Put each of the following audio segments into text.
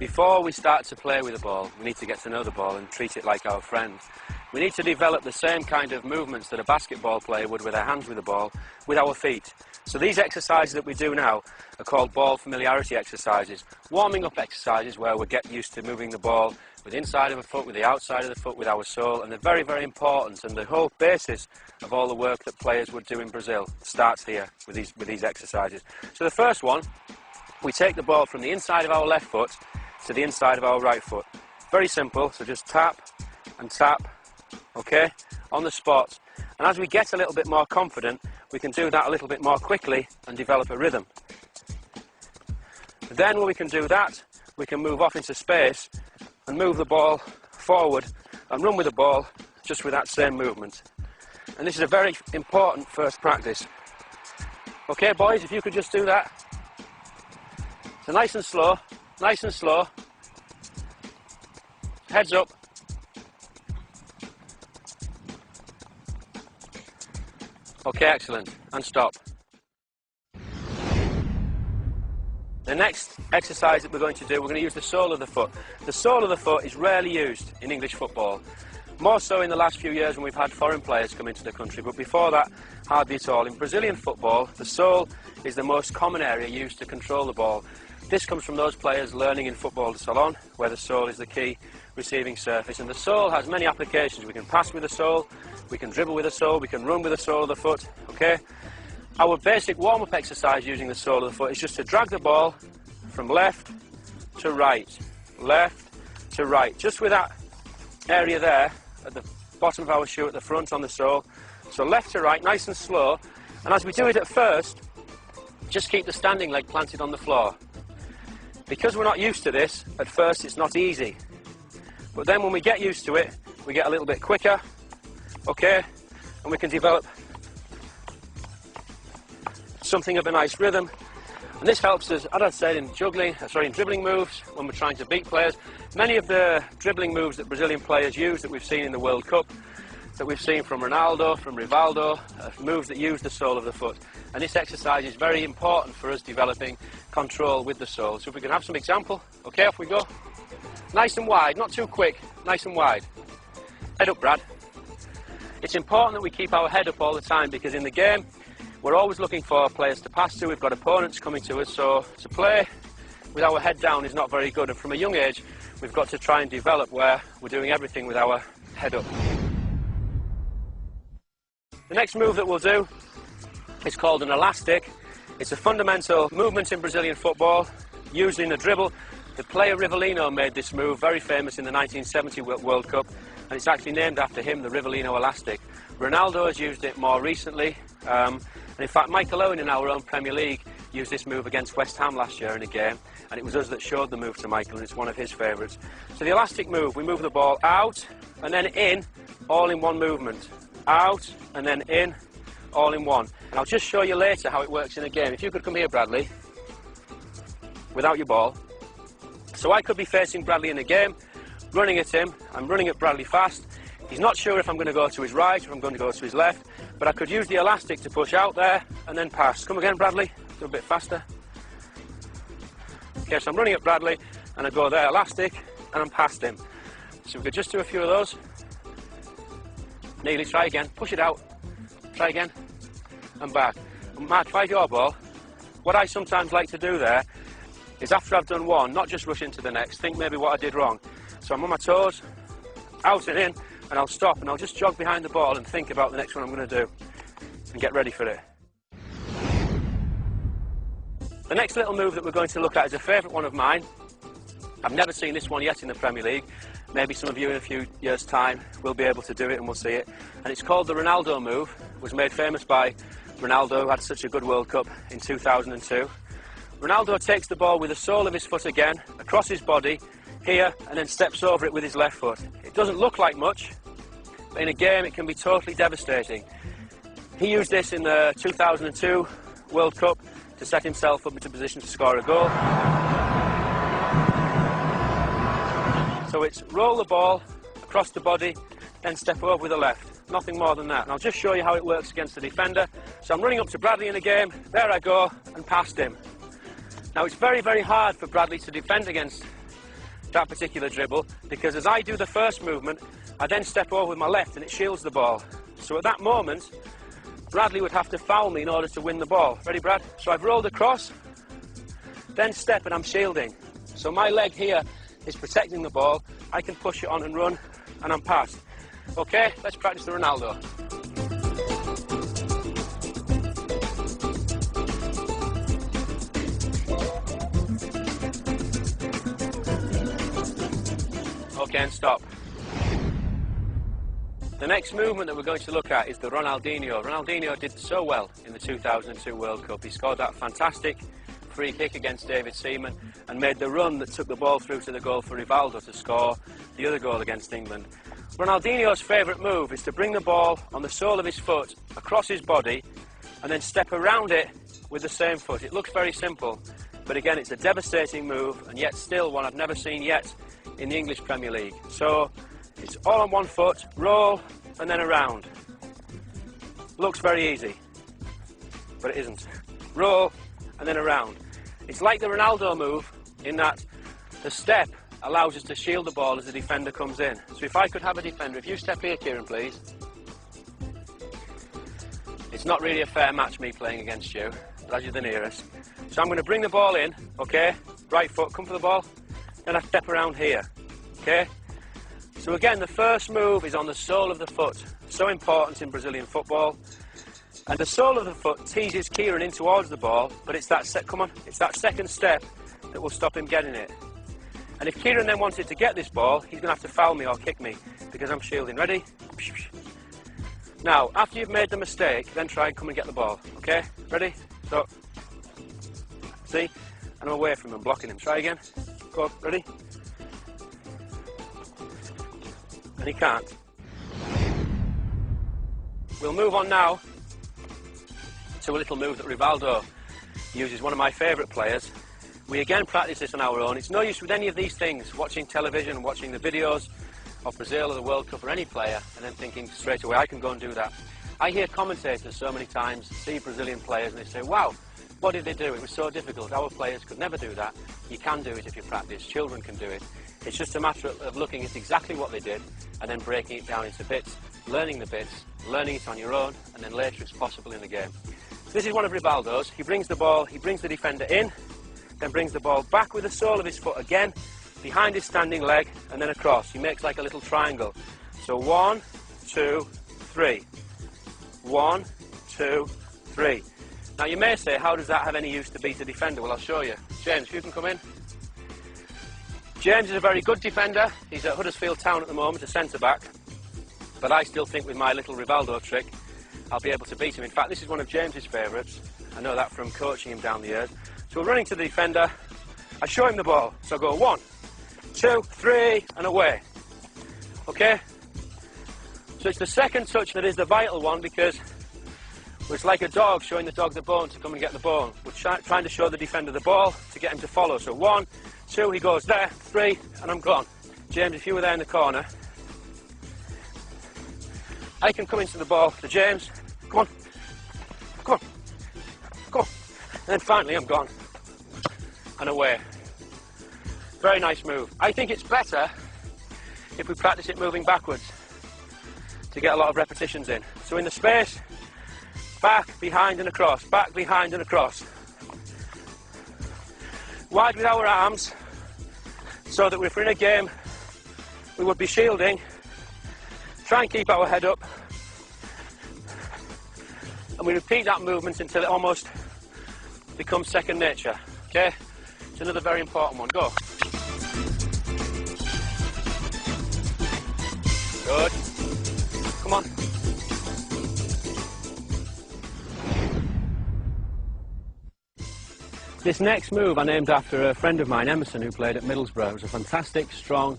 before we start to play with the ball, we need to get to know the ball and treat it like our friend. We need to develop the same kind of movements that a basketball player would with their hands with the ball, with our feet. So these exercises that we do now are called ball familiarity exercises, warming up exercises where we get used to moving the ball with the inside of a foot, with the outside of the foot, with our sole, and they're very, very important, and the whole basis of all the work that players would do in Brazil starts here with these exercises. So the first one, we take the ball from the inside of our left foot to the inside of our right foot. Very simple, so just tap and tap, okay, on the spot. And as we get a little bit more confident, we can do that a little bit more quickly and develop a rhythm. Then when we can do that, we can move off into space and move the ball forward and run with the ball just with that same movement. And this is a very important first practice. Okay boys, if you could just do that. So nice and slow, nice and slow. Heads up. Okay, excellent. And stop. The next exercise that we're going to do, we're going to use the sole of the foot. The sole of the foot is rarely used in English football. More so in the last few years when we've had foreign players come into the country, but before that, hardly at all. In Brazilian football, the sole is the most common area used to control the ball. This comes from those players learning in football salon, where the sole is the key receiving surface. And the sole has many applications. We can pass with the sole, we can dribble with the sole, we can run with the sole of the foot, okay? Our basic warm-up exercise using the sole of the foot is just to drag the ball from left to right, just with that area there at the bottom of our shoe at the front on the sole. So left to right, nice and slow. And as we do it at first, just keep the standing leg planted on the floor. Because we're not used to this, at first it's not easy. But then when we get used to it, we get a little bit quicker, okay? And we can develop something of a nice rhythm. And this helps us, as I said, in dribbling moves when we're trying to beat players. Many of the dribbling moves that Brazilian players use that we've seen in the World Cup, that we've seen from Ronaldo, from Rivaldo, moves that use the sole of the foot. And this exercise is very important for us developing control with the sole. So if we can have some example, okay, off we go. Nice and wide, not too quick, nice and wide. Head up, Brad. It's important that we keep our head up all the time because in the game, we're always looking for players to pass to. We've got opponents coming to us, so to play with our head down is not very good. And from a young age, we've got to try and develop where we're doing everything with our head up. The next move that we'll do is called an elastic. It's a fundamental movement in Brazilian football, using a dribble. The player Rivellino made this move, very famous in the 1970 World Cup, and it's actually named after him, the Rivellino elastic. Ronaldo has used it more recently, and in fact Michael Owen in our own Premier League used this move against West Ham last year in a game, and it was us that showed the move to Michael, and it's one of his favourites. So the elastic move, we move the ball out and then in, all in one movement. Out and then in, all in one. And I'll just show you later how it works in a game. If you could come here, Bradley, without your ball. So I could be facing Bradley in a game, running at him. I'm running at Bradley fast. He's not sure if I'm going to go to his right or if I'm going to go to his left, but I could use the elastic to push out there and then pass. Come again, Bradley. Do a bit faster. Okay, so I'm running at Bradley and I go there, elastic, and I'm past him. So we could just do a few of those. Nearly, try again, push it out, try again, and back. And Mark, if I have your ball, what I sometimes like to do there is after I've done one, not just rush into the next, think maybe what I did wrong. So I'm on my toes, out and in, and I'll stop and I'll just jog behind the ball and think about the next one I'm going to do and get ready for it. The next little move that we're going to look at is a favourite one of mine. I've never seen this one yet in the Premier League. Maybe some of you in a few years' time will be able to do it and we'll see it. And it's called the Ronaldo move. It was made famous by Ronaldo, who had such a good World Cup in 2002. Ronaldo takes the ball with the sole of his foot again, across his body, here, and then steps over it with his left foot. It doesn't look like much, but in a game it can be totally devastating. He used this in the 2002 World Cup to set himself up into position to score a goal. So it's roll the ball across the body, then step over with the left. Nothing more than that. And I'll just show you how it works against the defender. So I'm running up to Bradley in a game, there I go, and past him. Now it's very, very hard for Bradley to defend against that particular dribble, because as I do the first movement, I then step over with my left and it shields the ball. So at that moment, Bradley would have to foul me in order to win the ball. Ready, Brad? So I've rolled across, then step and I'm shielding. So my leg here is protecting the ball. I can push it on and run, and I'm past. Okay, let's practice the Ronaldo. Okay, and stop. The next movement that we're going to look at is the Ronaldinho. Ronaldinho did so well in the 2002 World Cup. He scored that fantastic free kick against David Seaman and made the run that took the ball through to the goal for Rivaldo to score the other goal against England. Ronaldinho's favourite move is to bring the ball on the sole of his foot across his body and then step around it with the same foot. It looks very simple, but again it's a devastating move, and yet still one I've never seen yet in the English Premier League. So it's all on one foot, roll and then around. Looks very easy, but it isn't. Roll and then around. It's like the Ronaldo move in that the step allows us to shield the ball as the defender comes in. So if I could have a defender, if you step here, Kieran, please. It's not really a fair match, me playing against you, but as you're the nearest. So I'm going to bring the ball in, okay? Right foot, come for the ball. Then I step around here, okay? So again, the first move is on the sole of the foot. So important in Brazilian football. And the sole of the foot teases Kieran in towards the ball, but it's that it's that second step that will stop him getting it. And if Kieran then wanted to get this ball, he's going to have to foul me or kick me because I'm shielding. Ready? Now, after you've made the mistake, then try and come and get the ball. Okay? Ready? So, see? And I'm away from him, blocking him. Try again. Go up. Ready? And he can't. We'll move on now to a little move that Rivaldo uses, one of my favourite players. We again practice this on our own. It's no use with any of these things, watching television and watching the videos of Brazil or the World Cup or any player and then thinking straight away, I can go and do that. I hear commentators so many times see Brazilian players and they say, wow, what did they do? It was so difficult. Our players could never do that. You can do it if you practice. Children can do it. It's just a matter of looking at exactly what they did and then breaking it down into bits, learning the bits, learning it on your own, and then later it's possible in the game. So this is one of Rivaldo's. He brings the ball, he brings the defender in, then brings the ball back with the sole of his foot again, behind his standing leg, and then across. He makes like a little triangle. So 1, 2, 3. 1, 2, 3. Now you may say, how does that have any use to beat a defender? Well, I'll show you. James, if you can come in. James is a very good defender. He's at Huddersfield Town at the moment, a centre-back. But I still think with my little Rivaldo trick, I'll be able to beat him. In fact, this is one of James's favourites. I know that from coaching him down the years. So we're running to the defender. I show him the ball. So I go 1, 2, 3, and away. Okay? So it's the second touch that is the vital one, because it's like a dog showing the dog the bone to come and get the ball. We're trying to show the defender the ball to get him to follow. So 1, 2, he goes there, 3, and I'm gone. James, if you were there in the corner, I can come into the ball to James. Come on. Come on. Come on. And then finally I'm gone. And away. Very nice move. I think it's better if we practice it moving backwards to get a lot of repetitions in. So in the space, back, behind and across, back, behind and across. Wide with our arms, so that if we're in a game, we would be shielding. Try and keep our head up. And we repeat that movement until it almost becomes second nature. Okay? It's another very important one. Go. Good. Come on. This next move I named after a friend of mine, Emerson, who played at Middlesbrough. He was a fantastic, strong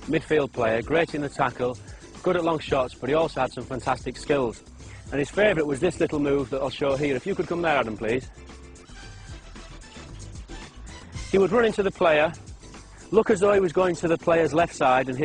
midfield player, great in the tackle, good at long shots, but he also had some fantastic skills. And his favourite was this little move that I'll show here. If you could come there, Adam, please. He would run into the player, look as though he was going to the player's left side, and